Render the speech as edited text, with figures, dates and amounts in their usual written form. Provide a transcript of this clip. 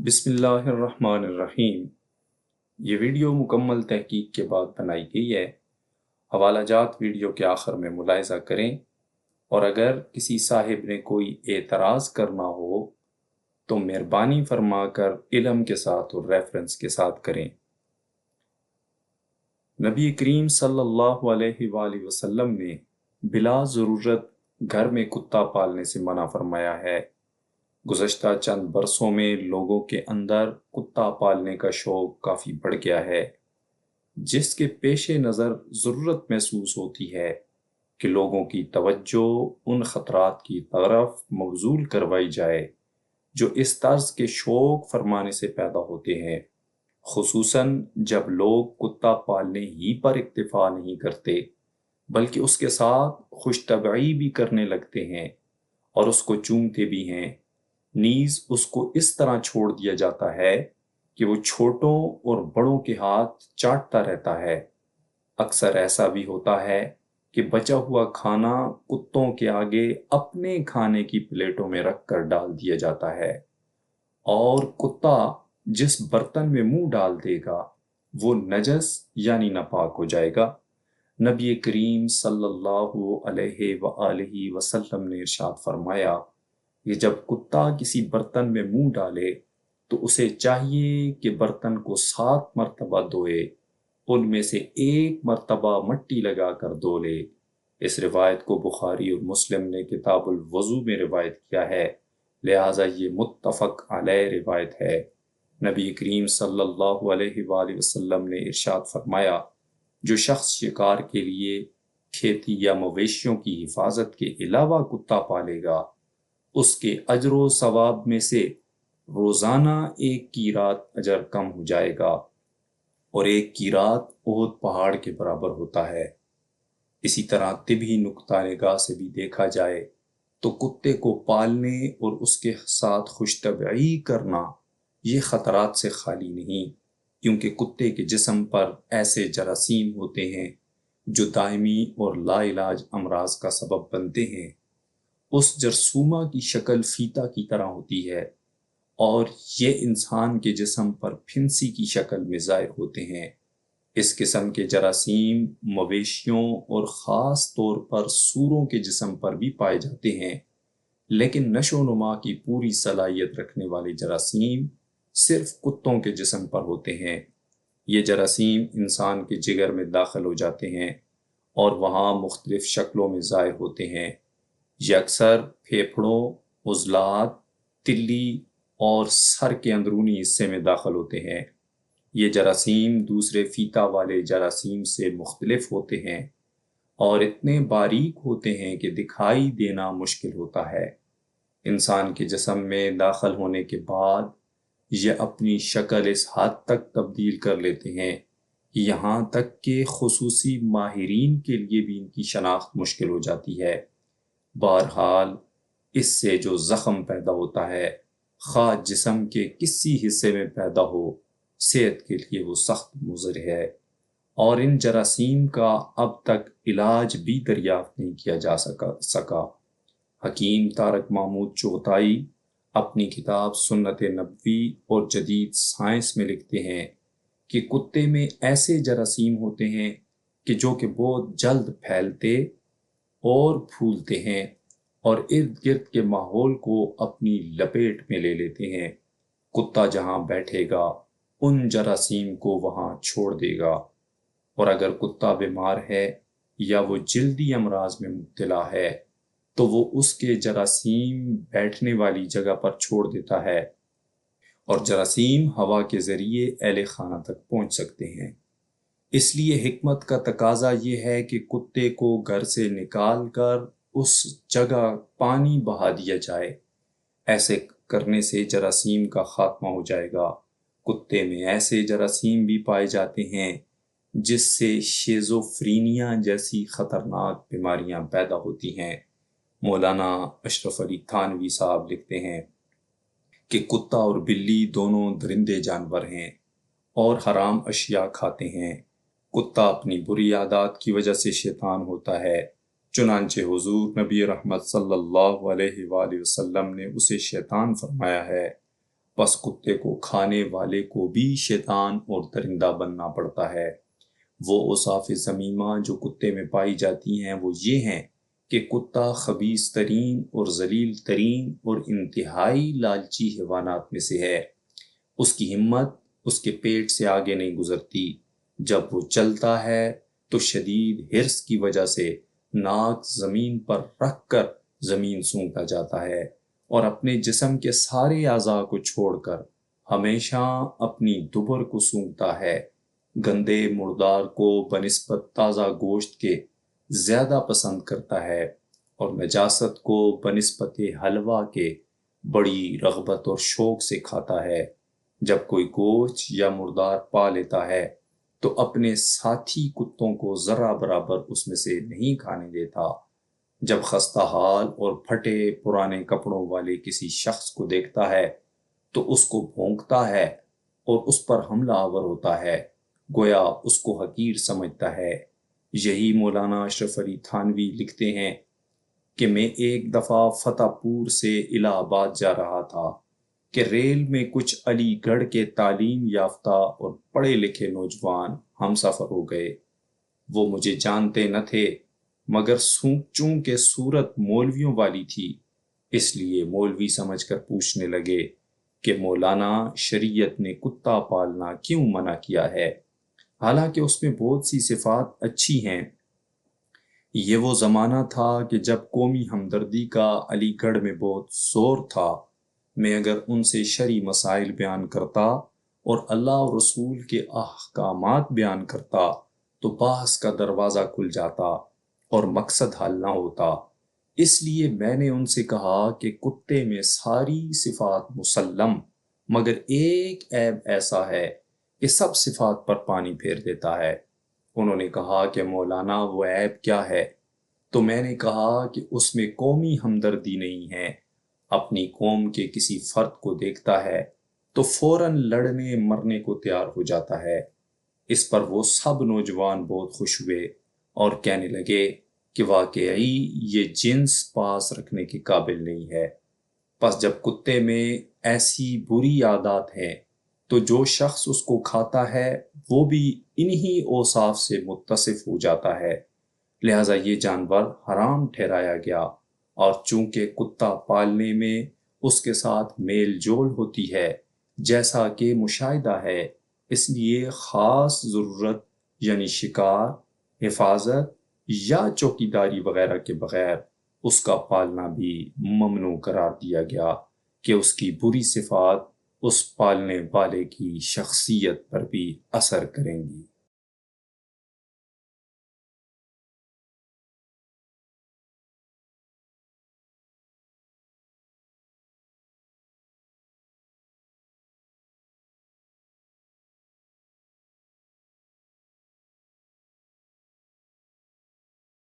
بسم اللہ الرحمن الرحیم۔ یہ ویڈیو مکمل تحقیق کے بعد بنائی گئی ہے۔ حوالہ جات ویڈیو کے آخر میں ملاحظہ کریں، اور اگر کسی صاحب نے کوئی اعتراض کرنا ہو تو مہربانی فرما کر علم کے ساتھ اور ریفرنس کے ساتھ کریں۔ نبی کریم صلی اللہ علیہ وآلہ وسلم نے بلا ضرورت گھر میں کتا پالنے سے منع فرمایا ہے۔ گزشتہ چند برسوں میں لوگوں کے اندر کتا پالنے کا شوق کافی بڑھ گیا ہے، جس کے پیش نظر ضرورت محسوس ہوتی ہے کہ لوگوں کی توجہ ان خطرات کی طرف مبذول کروائی جائے جو اس طرز کے شوق فرمانے سے پیدا ہوتے ہیں، خصوصاً جب لوگ کتا پالنے ہی پر اکتفا نہیں کرتے بلکہ اس کے ساتھ خوش طبعی بھی کرنے لگتے ہیں اور اس کو چومتے بھی ہیں۔ نیز اس کو اس طرح چھوڑ دیا جاتا ہے کہ وہ چھوٹوں اور بڑوں کے ہاتھ چاٹتا رہتا ہے۔ اکثر ایسا بھی ہوتا ہے کہ بچا ہوا کھانا کتوں کے آگے اپنے کھانے کی پلیٹوں میں رکھ کر ڈال دیا جاتا ہے، اور کتا جس برتن میں منہ ڈال دے گا وہ نجس یعنی ناپاک ہو جائے گا۔ نبی کریم صلی اللہ علیہ وآلہ وسلم نے ارشاد فرمایا کہ جب کتا کسی برتن میں منہ ڈالے تو اسے چاہیے کہ برتن کو 7 مرتبہ دھوئے، ان میں سے 1 مرتبہ مٹی لگا کر دھو لے۔ اس روایت کو بخاری اور مسلم نے کتاب الوضو میں روایت کیا ہے، لہٰذا یہ متفق علیہ روایت ہے۔ نبی کریم صلی اللہ علیہ وآلہ وسلم نے ارشاد فرمایا، جو شخص شکار کے لیے کھیتی یا مویشیوں کی حفاظت کے علاوہ کتا پالے گا، اس کے اجر و ثواب میں سے روزانہ 1 قیراط اجر کم ہو جائے گا، اور 1 قیراط احد پہاڑ کے برابر ہوتا ہے۔ اسی طرح طبی نقطہ نگاہ سے بھی دیکھا جائے تو کتے کو پالنے اور اس کے ساتھ خوش طبعی کرنا یہ خطرات سے خالی نہیں، کیونکہ کتے کے جسم پر ایسے جراثیم ہوتے ہیں جو دائمی اور لا علاج امراض کا سبب بنتے ہیں۔ اس جرثومہ کی شکل فیتا کی طرح ہوتی ہے، اور یہ انسان کے جسم پر پھنسی کی شکل میں ظاہر ہوتے ہیں۔ اس قسم کے جراثیم مویشیوں اور خاص طور پر سوروں کے جسم پر بھی پائے جاتے ہیں، لیکن نشو و نما کی پوری صلاحیت رکھنے والے جراثیم صرف کتوں کے جسم پر ہوتے ہیں۔ یہ جراثیم انسان کے جگر میں داخل ہو جاتے ہیں اور وہاں مختلف شکلوں میں ظاہر ہوتے ہیں۔ یہ اکثر پھیپھڑوں، عضلات، تلی اور سر کے اندرونی حصے میں داخل ہوتے ہیں۔ یہ جراثیم دوسرے فیتا والے جراثیم سے مختلف ہوتے ہیں اور اتنے باریک ہوتے ہیں کہ دکھائی دینا مشکل ہوتا ہے۔ انسان کے جسم میں داخل ہونے کے بعد یہ اپنی شکل اس حد تک تبدیل کر لیتے ہیں کہ یہاں تک کہ خصوصی ماہرین کے لیے بھی ان کی شناخت مشکل ہو جاتی ہے۔ بہرحال اس سے جو زخم پیدا ہوتا ہے، خواہ جسم کے کسی حصے میں پیدا ہو، صحت کے لیے وہ سخت مضر ہے، اور ان جراثیم کا اب تک علاج بھی دریافت نہیں کیا جا سکا۔ حکیم طارق محمود چغتائی اپنی کتاب سنت نبوی اور جدید سائنس میں لکھتے ہیں کہ کتے میں ایسے جراثیم ہوتے ہیں کہ جو کہ بہت جلد پھیلتے اور پھولتے ہیں اور ارد گرد کے ماحول کو اپنی لپیٹ میں لے لیتے ہیں۔ کتا جہاں بیٹھے گا ان جراثیم کو وہاں چھوڑ دے گا، اور اگر کتا بیمار ہے یا وہ جلدی امراض میں مبتلا ہے تو وہ اس کے جراثیم بیٹھنے والی جگہ پر چھوڑ دیتا ہے، اور جراثیم ہوا کے ذریعے اہل خانہ تک پہنچ سکتے ہیں۔ اس لیے حکمت کا تقاضا یہ ہے کہ کتے کو گھر سے نکال کر اس جگہ پانی بہا دیا جائے۔ ایسے کرنے سے جراثیم کا خاتمہ ہو جائے گا۔ کتے میں ایسے جراثیم بھی پائے جاتے ہیں جس سے شیزوفرینیا جیسی خطرناک بیماریاں پیدا ہوتی ہیں۔ مولانا اشرف علی تھانوی صاحب لکھتے ہیں کہ کتا اور بلی دونوں درندے جانور ہیں اور حرام اشیاء کھاتے ہیں۔ کتا اپنی بری عادات کی وجہ سے شیطان ہوتا ہے، چنانچہ حضور نبی رحمت صلی اللہ علیہ وآلہ وسلم نے اسے شیطان فرمایا ہے۔ بس کتے کو کھانے والے کو بھی شیطان اور درندہ بننا پڑتا ہے۔ وہ اوصاف ذمیمہ جو کتے میں پائی جاتی ہیں وہ یہ ہیں کہ کتا خبیث ترین اور ذلیل ترین اور انتہائی لالچی حیوانات میں سے ہے۔ اس کی ہمت اس کے پیٹ سے آگے نہیں گزرتی۔ جب وہ چلتا ہے تو شدید حرص کی وجہ سے ناک زمین پر رکھ کر زمین سونگھتا جاتا ہے اور اپنے جسم کے سارے اعضاء کو چھوڑ کر ہمیشہ اپنی دبر کو سونگھتا ہے۔ گندے مردار کو بنسبت تازہ گوشت کے زیادہ پسند کرتا ہے اور نجاست کو بنسبت حلوہ کے بڑی رغبت اور شوق سے کھاتا ہے۔ جب کوئی گوشت یا مردار پا لیتا ہے تو اپنے ساتھی کتوں کو ذرہ برابر اس میں سے نہیں کھانے دیتا۔ جب خستہ حال اور پھٹے پرانے کپڑوں والے کسی شخص کو دیکھتا ہے تو اس کو بھونکتا ہے اور اس پر حملہ آور ہوتا ہے، گویا اس کو حقیر سمجھتا ہے۔ یہی مولانا اشرف علی تھانوی لکھتے ہیں کہ میں ایک دفعہ فتح پور سے الہ آباد جا رہا تھا کہ ریل میں کچھ علی گڑھ کے تعلیم یافتہ اور پڑھے لکھے نوجوان ہم سفر ہو گئے۔ وہ مجھے جانتے نہ تھے مگر چونکہ صورت مولویوں والی تھی اس لیے مولوی سمجھ کر پوچھنے لگے کہ مولانا شریعت نے کتا پالنا کیوں منع کیا ہے، حالانکہ اس میں بہت سی صفات اچھی ہیں۔ یہ وہ زمانہ تھا کہ جب قومی ہمدردی کا علی گڑھ میں بہت زور تھا۔ میں اگر ان سے شرعی مسائل بیان کرتا اور اللہ اور رسول کے احکامات بیان کرتا تو بحث کا دروازہ کھل جاتا اور مقصد حل نہ ہوتا۔ اس لیے میں نے ان سے کہا کہ کتے میں ساری صفات مسلم مگر ایک عیب ایسا ہے کہ سب صفات پر پانی پھیر دیتا ہے۔ انہوں نے کہا کہ مولانا وہ عیب کیا ہے؟ تو میں نے کہا کہ اس میں قومی ہمدردی نہیں ہے۔ اپنی قوم کے کسی فرد کو دیکھتا ہے تو فوراً لڑنے مرنے کو تیار ہو جاتا ہے۔ اس پر وہ سب نوجوان بہت خوش ہوئے اور کہنے لگے کہ واقعی یہ جنس پاس رکھنے کے قابل نہیں ہے۔ پس جب کتے میں ایسی بری عادات ہیں تو جو شخص اس کو کھاتا ہے وہ بھی انہی اوصاف سے متصف ہو جاتا ہے، لہذا یہ جانور حرام ٹھہرایا گیا۔ اور چونکہ کتا پالنے میں اس کے ساتھ میل جول ہوتی ہے جیسا کہ مشاہدہ ہے، اس لیے خاص ضرورت یعنی شکار، حفاظت یا چوکیداری وغیرہ کے بغیر اس کا پالنا بھی ممنوع قرار دیا گیا کہ اس کی بری صفات اس پالنے والے کی شخصیت پر بھی اثر کریں گی۔